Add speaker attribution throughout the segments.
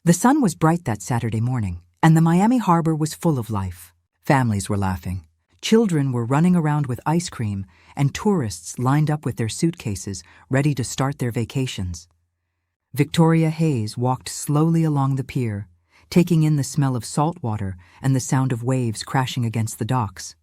Speaker 1: The sun was bright that Saturday morning, and the Miami harbor was full of life. Families were laughing. Children were running around with ice cream, and tourists lined up with their suitcases, ready to start their vacations. Victoria Hayes walked slowly along the pier, taking in the smell of salt water and the sound of waves crashing against the docks.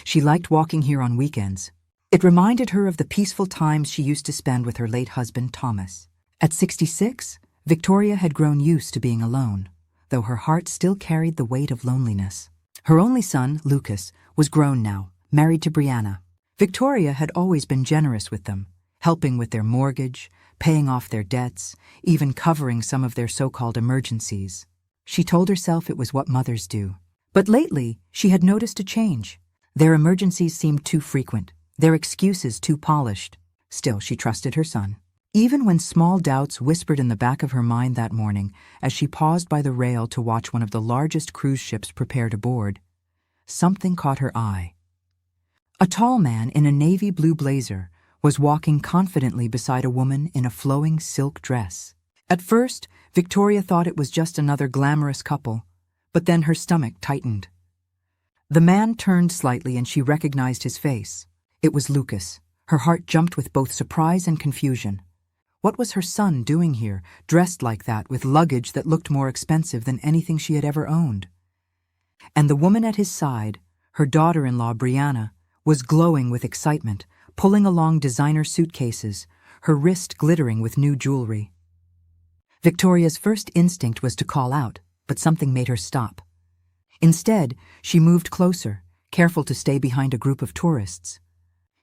Speaker 1: She liked walking here on weekends. It reminded her of the peaceful times she used to spend with her late husband, Thomas. At 66, Victoria had grown used to being alone, though her heart still carried the weight of loneliness. Her only son, Lucas, was grown now, married to Brianna. Victoria had always been generous with them, helping with their mortgage, paying off their debts, even covering some of their so-called emergencies. She told herself it was what mothers do. But lately, she had noticed a change. Their emergencies seemed too frequent, their excuses too polished. Still, she trusted her son. Even when small doubts whispered in the back of her mind that morning as she paused by the rail to watch one of the largest cruise ships prepare to board, something caught her eye. A tall man in a navy blue blazer was walking confidently beside a woman in a flowing silk dress. At first, Victoria thought it was just another glamorous couple, but then her stomach tightened. The man turned slightly and she recognized his face. It was Lucas. Her heart jumped with both surprise and confusion. What was her son doing here, dressed like that, with luggage that looked more expensive than anything she had ever owned? And the woman at his side, her daughter-in-law Brianna, was glowing with excitement, pulling along designer suitcases, her wrist glittering with new jewelry. Victoria's first instinct was to call out, but something made her stop. Instead, she moved closer, careful to stay behind a group of tourists.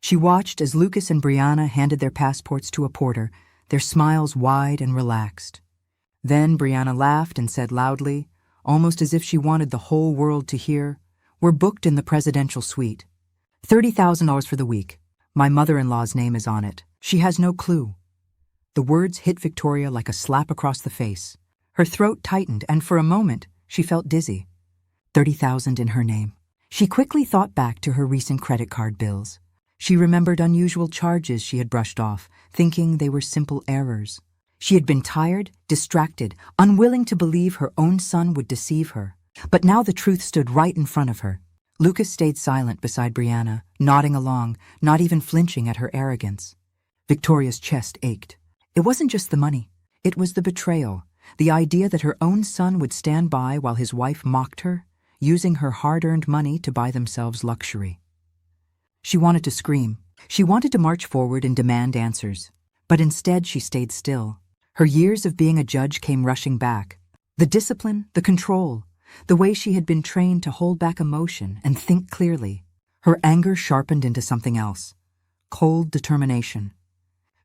Speaker 1: She watched as Lucas and Brianna handed their passports to a porter, their smiles wide and relaxed. Then Brianna laughed and said loudly, almost as if she wanted the whole world to hear, "We're booked in the presidential suite. $30,000 for the week. My mother-in-law's name is on it. She has no clue." The words hit Victoria like a slap across the face. Her throat tightened, and for a moment, she felt dizzy. 30,000 in her name. She quickly thought back to her recent credit card bills. She remembered unusual charges she had brushed off, thinking they were simple errors. She had been tired, distracted, unwilling to believe her own son would deceive her. But now the truth stood right in front of her. Lucas stayed silent beside Brianna, nodding along, not even flinching at her arrogance. Victoria's chest ached. It wasn't just the money. It was the betrayal, the idea that her own son would stand by while his wife mocked her, using her hard-earned money to buy themselves luxury. She wanted to scream. She wanted to march forward and demand answers. But instead she stayed still. Her years of being a judge came rushing back. The discipline, the control, the way she had been trained to hold back emotion and think clearly. Her anger sharpened into something else. Cold determination.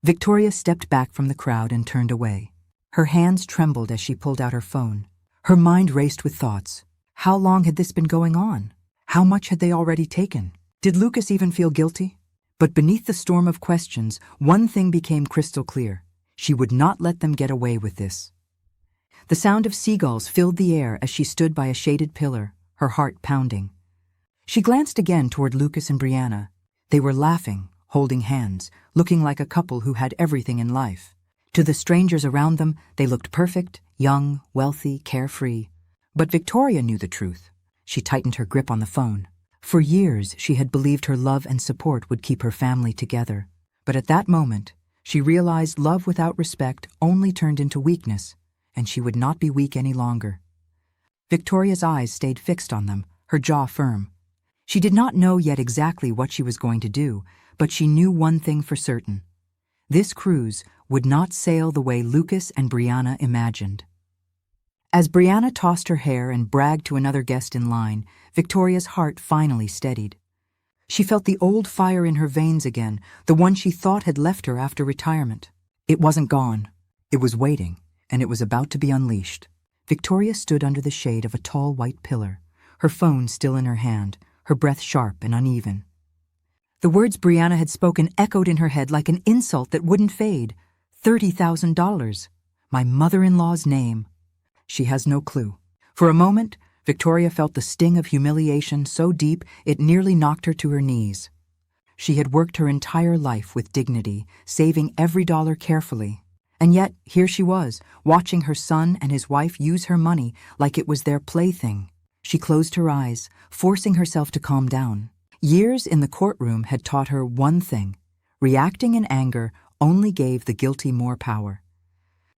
Speaker 1: Victoria stepped back from the crowd and turned away. Her hands trembled as she pulled out her phone. Her mind raced with thoughts. How long had this been going on? How much had they already taken? Did Lucas even feel guilty? But beneath the storm of questions, one thing became crystal clear. She would not let them get away with this. The sound of seagulls filled the air as she stood by a shaded pillar, her heart pounding. She glanced again toward Lucas and Brianna. They were laughing, holding hands, looking like a couple who had everything in life. To the strangers around them, they looked perfect, young, wealthy, carefree. But Victoria knew the truth. She tightened her grip on the phone. For years, she had believed her love and support would keep her family together. But at that moment, she realized love without respect only turned into weakness, and she would not be weak any longer. Victoria's eyes stayed fixed on them, her jaw firm. She did not know yet exactly what she was going to do, but she knew one thing for certain. This cruise would not sail the way Lucas and Brianna imagined. As Brianna tossed her hair and bragged to another guest in line, Victoria's heart finally steadied. She felt the old fire in her veins again, the one she thought had left her after retirement. It wasn't gone. It was waiting, and it was about to be unleashed. Victoria stood under the shade of a tall white pillar, her phone still in her hand, her breath sharp and uneven. The words Brianna had spoken echoed in her head like an insult that wouldn't fade. $30,000. My mother-in-law's name. She has no clue. For a moment, Victoria felt the sting of humiliation so deep it nearly knocked her to her knees. She had worked her entire life with dignity, saving every dollar carefully. And yet, here she was, watching her son and his wife use her money like it was their plaything. She closed her eyes, forcing herself to calm down. Years in the courtroom had taught her one thing: reacting in anger only gave the guilty more power.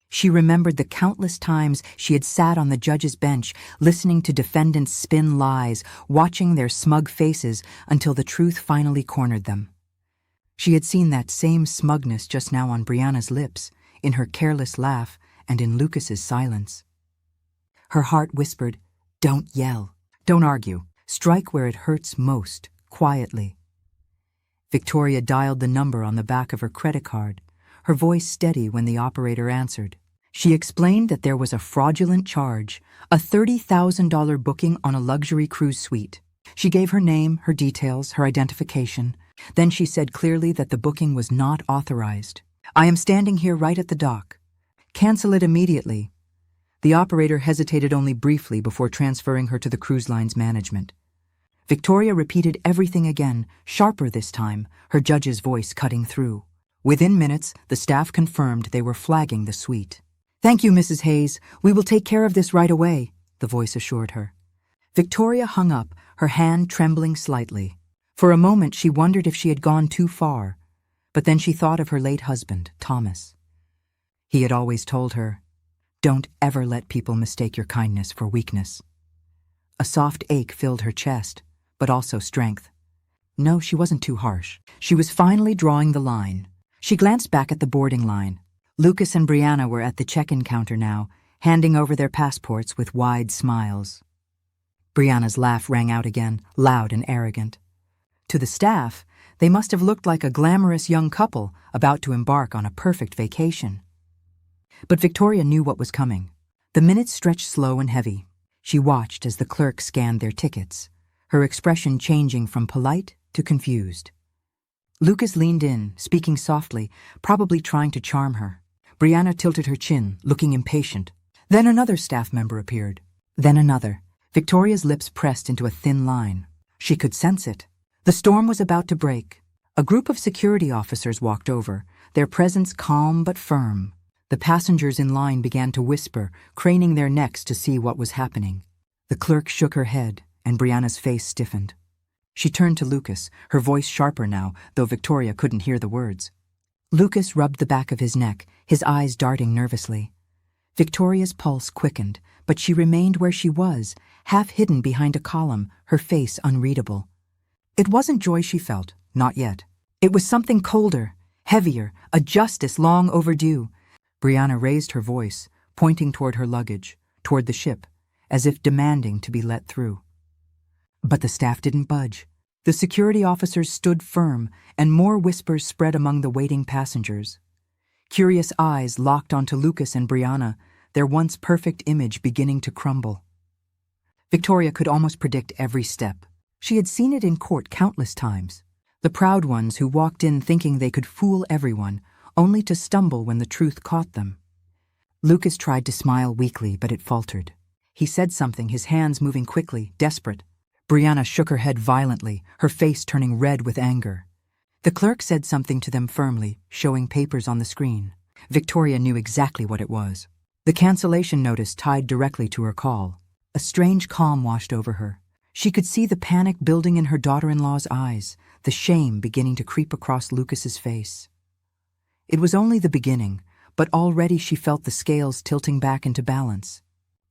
Speaker 1: She remembered the countless times she had sat on the judge's bench, listening to defendants spin lies, watching their smug faces until the truth finally cornered them. She had seen that same smugness just now on Brianna's lips, in her careless laugh, and in Lucas's silence. Her heart whispered, "Don't yell. Don't argue. Strike where it hurts most, quietly." Victoria dialed the number on the back of her credit card, her voice steady when the operator answered. She explained that there was a fraudulent charge, a $30,000 booking on a luxury cruise suite. She gave her name, her details, her identification. Then she said clearly that the booking was not authorized. "I am standing here right at the dock. Cancel it immediately." The operator hesitated only briefly before transferring her to the cruise line's management. Victoria repeated everything again, sharper this time, her judge's voice cutting through. Within minutes, the staff confirmed they were flagging the suite. "Thank you, Mrs. Hayes. We will take care of this right away," the voice assured her. Victoria hung up, her hand trembling slightly. For a moment she wondered if she had gone too far, but then she thought of her late husband, Thomas. He had always told her, "Don't ever let people mistake your kindness for weakness." A soft ache filled her chest, but also strength. No, she wasn't too harsh. She was finally drawing the line. She glanced back at the boarding line. Lucas and Brianna were at the check-in counter now, handing over their passports with wide smiles. Brianna's laugh rang out again, loud and arrogant. To the staff, they must have looked like a glamorous young couple about to embark on a perfect vacation. But Victoria knew what was coming. The minutes stretched slow and heavy. She watched as the clerk scanned their tickets, her expression changing from polite to confused. Lucas leaned in, speaking softly, probably trying to charm her. Brianna tilted her chin, looking impatient. Then another staff member appeared. Then another. Victoria's lips pressed into a thin line. She could sense it. The storm was about to break. A group of security officers walked over, their presence calm but firm. The passengers in line began to whisper, craning their necks to see what was happening. The clerk shook her head, and Brianna's face stiffened. She turned to Lucas, her voice sharper now, though Victoria couldn't hear the words. Lucas rubbed the back of his neck, his eyes darting nervously. Victoria's pulse quickened, but she remained where she was, half hidden behind a column, her face unreadable. It wasn't joy she felt, not yet. It was something colder, heavier, a justice long overdue. Brianna raised her voice, pointing toward her luggage, toward the ship, as if demanding to be let through. But the staff didn't budge. The security officers stood firm, and more whispers spread among the waiting passengers. Curious eyes locked onto Lucas and Brianna, their once perfect image beginning to crumble. Victoria could almost predict every step. She had seen it in court countless times. The proud ones who walked in thinking they could fool everyone, only to stumble when the truth caught them. Lucas tried to smile weakly, but it faltered. He said something, his hands moving quickly, desperate. Brianna shook her head violently, her face turning red with anger. The clerk said something to them firmly, showing papers on the screen. Victoria knew exactly what it was. The cancellation notice tied directly to her call. A strange calm washed over her. She could see the panic building in her daughter-in-law's eyes, the shame beginning to creep across Lucas's face. It was only the beginning, but already she felt the scales tilting back into balance.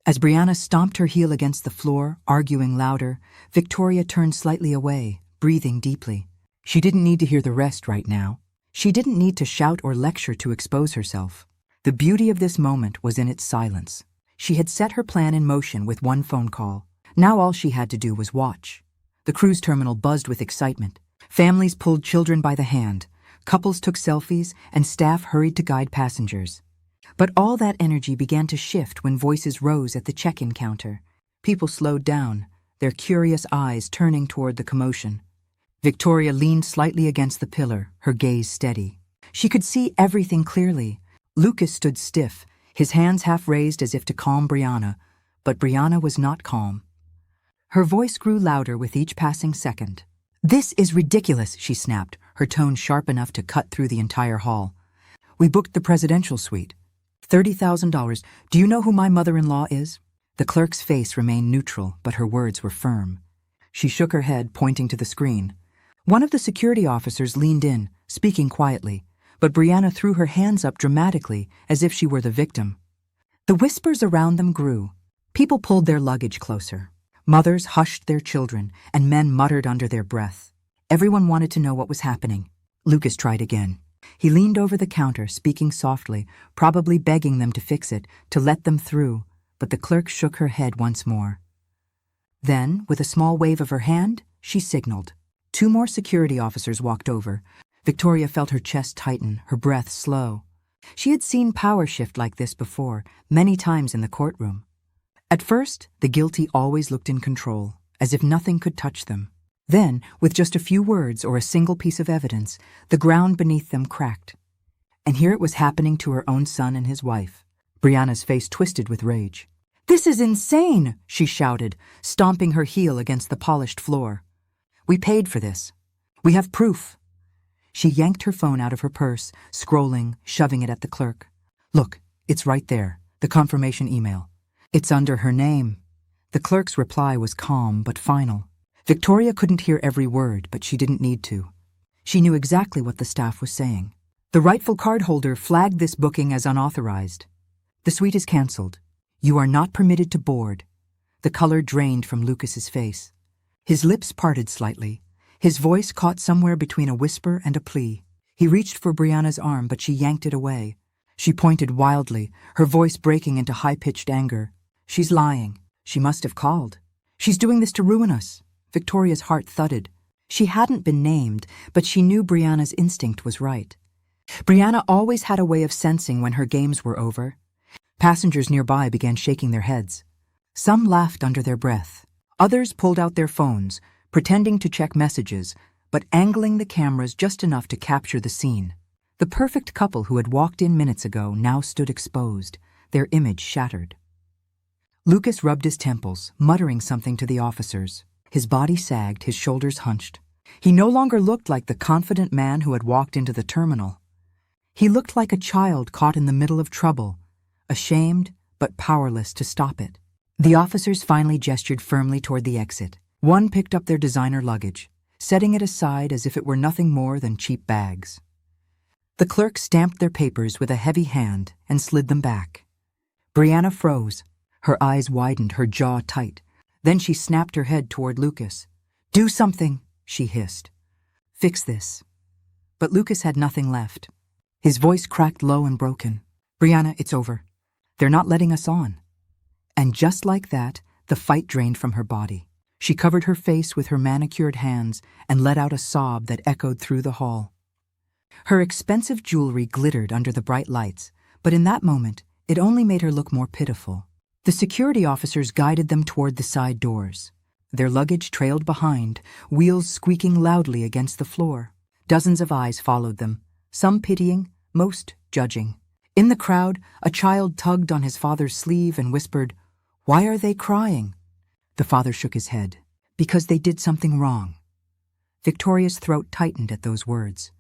Speaker 1: As Brianna stomped her heel against the floor, arguing louder, Victoria turned slightly away, breathing deeply. She didn't need to hear the rest right now. She didn't need to shout or lecture to expose herself. The beauty of this moment was in its silence. She had set her plan in motion with one phone call. Now all she had to do was watch. The cruise terminal buzzed with excitement. Families pulled children by the hand. Couples took selfies, and staff hurried to guide passengers. But all that energy began to shift when voices rose at the check-in counter. People slowed down, their curious eyes turning toward the commotion. Victoria leaned slightly against the pillar, her gaze steady. She could see everything clearly. Lucas stood stiff, his hands half raised as if to calm Brianna, but Brianna was not calm. Her voice grew louder with each passing second. "This is ridiculous," she snapped, her tone sharp enough to cut through the entire hall. "We booked the presidential suite. $30,000. Do you know who my mother-in-law is? The clerk's face remained neutral, but her words were firm. She shook her head, pointing to the screen. One of the security officers leaned in, speaking quietly, but Brianna threw her hands up dramatically, as if she were the victim. The whispers around them grew. People pulled their luggage closer. Mothers hushed their children, and men muttered under their breath. Everyone wanted to know what was happening. Lucas tried again. He leaned over the counter, speaking softly, probably begging them to fix it, to let them through, but the clerk shook her head once more. Then, with a small wave of her hand, she signaled. 2 more security officers walked over. Victoria felt her chest tighten, her breath slow. She had seen power shift like this before, many times in the courtroom. At first, the guilty always looked in control, as if nothing could touch them. Then, with just a few words or a single piece of evidence, the ground beneath them cracked. And here it was happening to her own son and his wife. Brianna's face twisted with rage. "This is insane!" she shouted, stomping her heel against the polished floor. "We paid for this. We have proof." She yanked her phone out of her purse, scrolling, shoving it at the clerk. "Look, it's right there, the confirmation email. It's under her name." The clerk's reply was calm but final. Victoria couldn't hear every word, but she didn't need to. She knew exactly what the staff was saying. The rightful cardholder flagged this booking as unauthorized. "The suite is cancelled. You are not permitted to board." The color drained from Lucas's face. His lips parted slightly. His voice caught somewhere between a whisper and a plea. He reached for Brianna's arm, but she yanked it away. She pointed wildly, her voice breaking into high-pitched anger. "She's lying. She must have called. She's doing this to ruin us." Victoria's heart thudded. She hadn't been named, but she knew Brianna's instinct was right. Brianna always had a way of sensing when her games were over. Passengers nearby began shaking their heads. Some laughed under their breath. Others pulled out their phones, pretending to check messages, but angling the cameras just enough to capture the scene. The perfect couple who had walked in minutes ago now stood exposed, their image shattered. Lucas rubbed his temples, muttering something to the officers. His body sagged, his shoulders hunched. He no longer looked like the confident man who had walked into the terminal. He looked like a child caught in the middle of trouble, ashamed but powerless to stop it. The officers finally gestured firmly toward the exit. One picked up their designer luggage, setting it aside as if it were nothing more than cheap bags. The clerk stamped their papers with a heavy hand and slid them back. Brianna froze. Her eyes widened, her jaw tight. Then she snapped her head toward Lucas. "Do something," she hissed. "Fix this." But Lucas had nothing left. His voice cracked low and broken. "Brianna, it's over. They're not letting us on." And just like that, the fight drained from her body. She covered her face with her manicured hands and let out a sob that echoed through the hall. Her expensive jewelry glittered under the bright lights, but in that moment, it only made her look more pitiful. The security officers guided them toward the side doors. Their luggage trailed behind, wheels squeaking loudly against the floor. Dozens of eyes followed them, some pitying, most judging. In the crowd, a child tugged on his father's sleeve and whispered, "Why are they crying?" The father shook his head. "Because they did something wrong." Victoria's throat tightened at those words.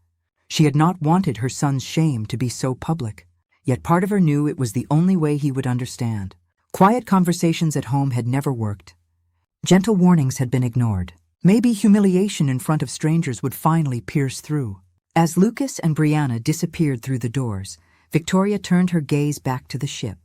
Speaker 1: She had not wanted her son's shame to be so public, yet part of her knew it was the only way he would understand. Quiet conversations at home had never worked. Gentle warnings had been ignored. Maybe humiliation in front of strangers would finally pierce through. As Lucas and Brianna disappeared through the doors, Victoria turned her gaze back to the ship.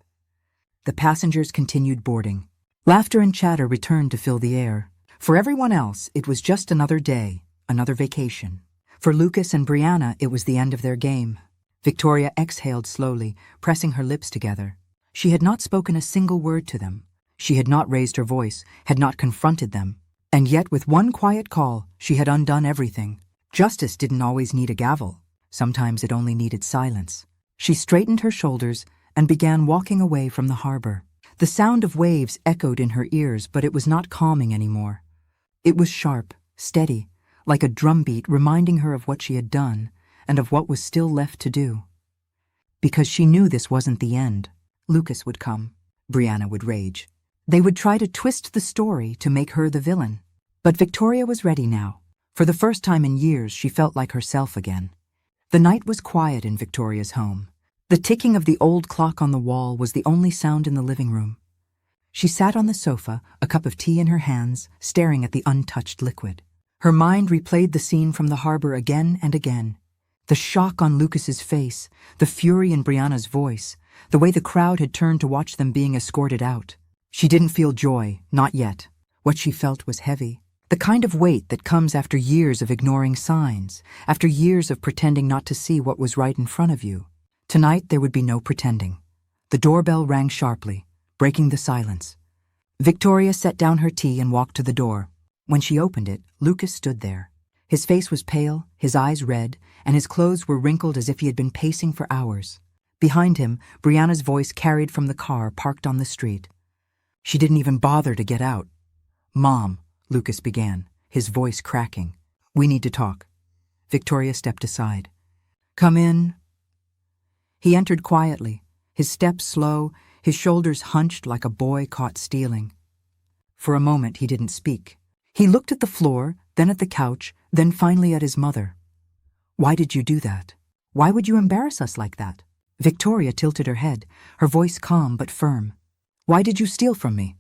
Speaker 1: The passengers continued boarding. Laughter and chatter returned to fill the air. For everyone else, it was just another day, another vacation. For Lucas and Brianna, it was the end of their game. Victoria exhaled slowly, pressing her lips together. She had not spoken a single word to them. She had not raised her voice, had not confronted them. And yet, with one quiet call, she had undone everything. Justice didn't always need a gavel. Sometimes it only needed silence. She straightened her shoulders and began walking away from the harbor. The sound of waves echoed in her ears, but it was not calming anymore. It was sharp, steady, like a drumbeat reminding her of what she had done and of what was still left to do. Because she knew this wasn't the end. Lucas would come. Brianna would rage. They would try to twist the story to make her the villain. But Victoria was ready now. For the first time in years, she felt like herself again. The night was quiet in Victoria's home. The ticking of the old clock on the wall was the only sound in the living room. She sat on the sofa, a cup of tea in her hands, staring at the untouched liquid. Her mind replayed the scene from the harbor again and again. The shock on Lucas's face, the fury in Brianna's voice, the way the crowd had turned to watch them being escorted out. She didn't feel joy, not yet. What she felt was heavy. The kind of weight that comes after years of ignoring signs, after years of pretending not to see what was right in front of you. Tonight there would be no pretending. The doorbell rang sharply, breaking the silence. Victoria set down her tea and walked to the door. When she opened it, Lucas stood there. His face was pale, his eyes red, and his clothes were wrinkled as if he had been pacing for hours. Behind him, Brianna's voice carried from the car parked on the street. She didn't even bother to get out. "Mom," Lucas began, his voice cracking. "We need to talk." Victoria stepped aside. "Come in." He entered quietly, his steps slow, his shoulders hunched like a boy caught stealing. For a moment he didn't speak. He looked at the floor, then at the couch, then finally at his mother. "Why did you do that? Why would you embarrass us like that?" Victoria tilted her head, her voice calm but firm. "Why did you steal from me?"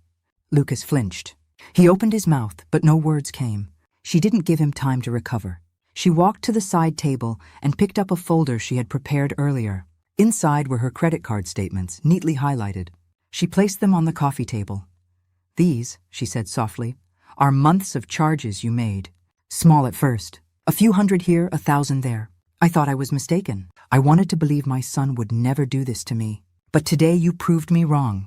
Speaker 1: Lucas flinched. He opened his mouth, but no words came. She didn't give him time to recover. She walked to the side table and picked up a folder she had prepared earlier. Inside were her credit card statements, neatly highlighted. She placed them on the coffee table. "These," she said softly, "are months of charges you made. Small at first. A few hundred here, 1,000 there. I thought I was mistaken. I wanted to believe my son would never do this to me. But today you proved me wrong."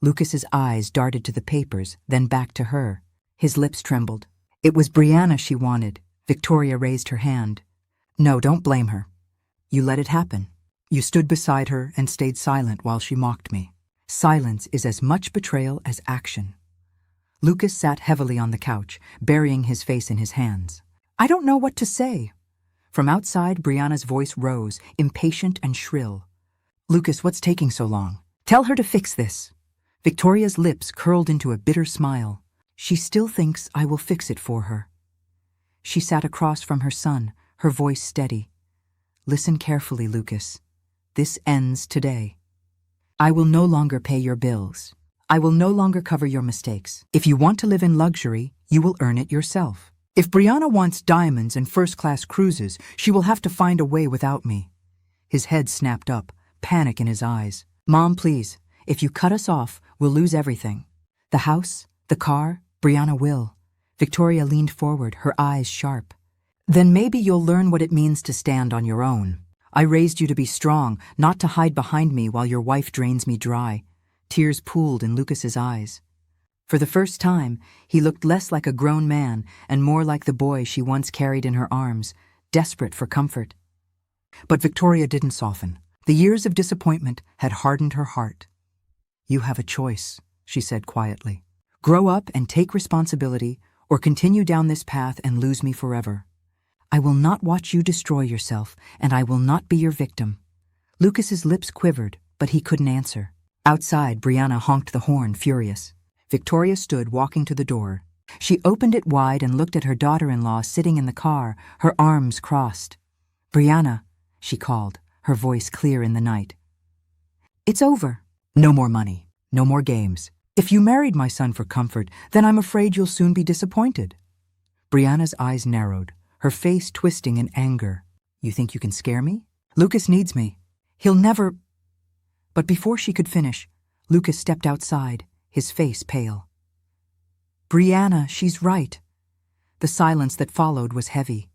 Speaker 1: Lucas's eyes darted to the papers, then back to her. His lips trembled. It was Brianna she wanted. Victoria raised her hand. "No, don't blame her. You let it happen. You stood beside her and stayed silent while she mocked me. Silence is as much betrayal as action." Lucas sat heavily on the couch, burying his face in his hands. "I don't know what to say." From outside, Brianna's voice rose, impatient and shrill. "Lucas, what's taking so long? Tell her to fix this." Victoria's lips curled into a bitter smile. "She still thinks I will fix it for her." She sat across from her son, her voice steady. "Listen carefully, Lucas. This ends today. I will no longer pay your bills. I will no longer cover your mistakes. If you want to live in luxury, you will earn it yourself. If Brianna wants diamonds and first-class cruises, she will have to find a way without me." His head snapped up, panic in his eyes. "Mom, please, if you cut us off, we'll lose everything. The house, the car, Brianna will." Victoria leaned forward, her eyes sharp. "Then maybe you'll learn what it means to stand on your own. I raised you to be strong, not to hide behind me while your wife drains me dry." Tears pooled in Lucas's eyes. For the first time, he looked less like a grown man and more like the boy she once carried in her arms, desperate for comfort. But Victoria didn't soften. The years of disappointment had hardened her heart. "You have a choice," she said quietly. "Grow up and take responsibility, or continue down this path and lose me forever. I will not watch you destroy yourself, and I will not be your victim." Lucas's lips quivered, but he couldn't answer. Outside, Brianna honked the horn, furious. Victoria stood, walking to the door. She opened it wide and looked at her daughter-in-law sitting in the car, her arms crossed. "Brianna," she called, her voice clear in the night. "It's over. No more money, no more games. If you married my son for comfort, then I'm afraid you'll soon be disappointed." Brianna's eyes narrowed, her face twisting in anger. "You think you can scare me? Lucas needs me. He'll never—" But before she could finish, Lucas stepped outside, his face pale. "Brianna, she's right." The silence that followed was heavy.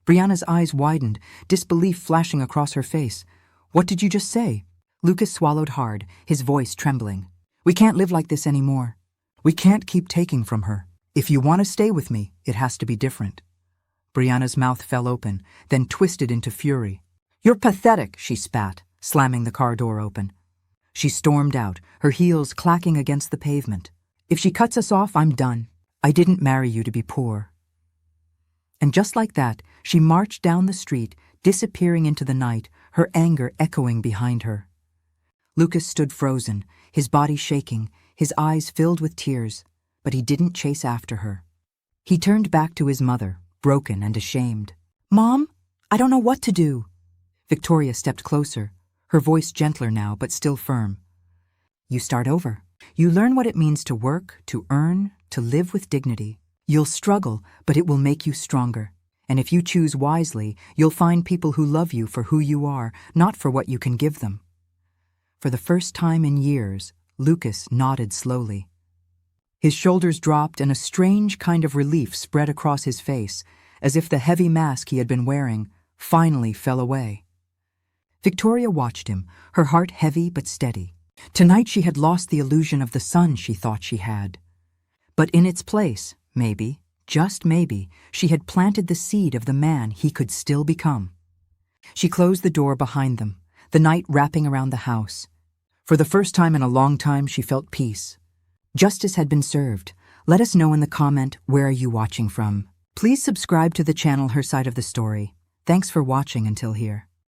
Speaker 1: Brianna's eyes widened, disbelief flashing across her face. "What did you just say?" Lucas swallowed hard, his voice trembling. "We can't live like this anymore. We can't keep taking from her. If you want to stay with me, it has to be different." Brianna's mouth fell open, then twisted into fury. "You're pathetic," she spat, slamming the car door open. She stormed out, her heels clacking against the pavement. "If she cuts us off, I'm done. I didn't marry you to be poor." And just like that, she marched down the street, disappearing into the night, her anger echoing behind her. Lucas stood frozen, his body shaking, his eyes filled with tears, but he didn't chase after her. He turned back to his mother, broken and ashamed. "Mom, I don't know what to do." Victoria stepped closer, her voice gentler now but still firm. You start over. You learn what it means to work, to earn, to live with dignity. You'll struggle, but it will make you stronger. And if you choose wisely, you'll find people who love you for who you are, not for what you can give them. For the first time in years, Lucas nodded slowly. His shoulders dropped and a strange kind of relief spread across his face, as if the heavy mask he had been wearing finally fell away. Victoria watched him, her heart heavy but steady. Tonight she had lost the illusion of the sun she thought she had. But in its place, maybe, just maybe, she had planted the seed of the man he could still become. She closed the door behind them, the night wrapping around the house. For the first time in a long time, she felt peace. Justice had been served. Let us know in the comment, where are you watching from? Please subscribe to the channel Her Side of the Story. Thanks for watching until here.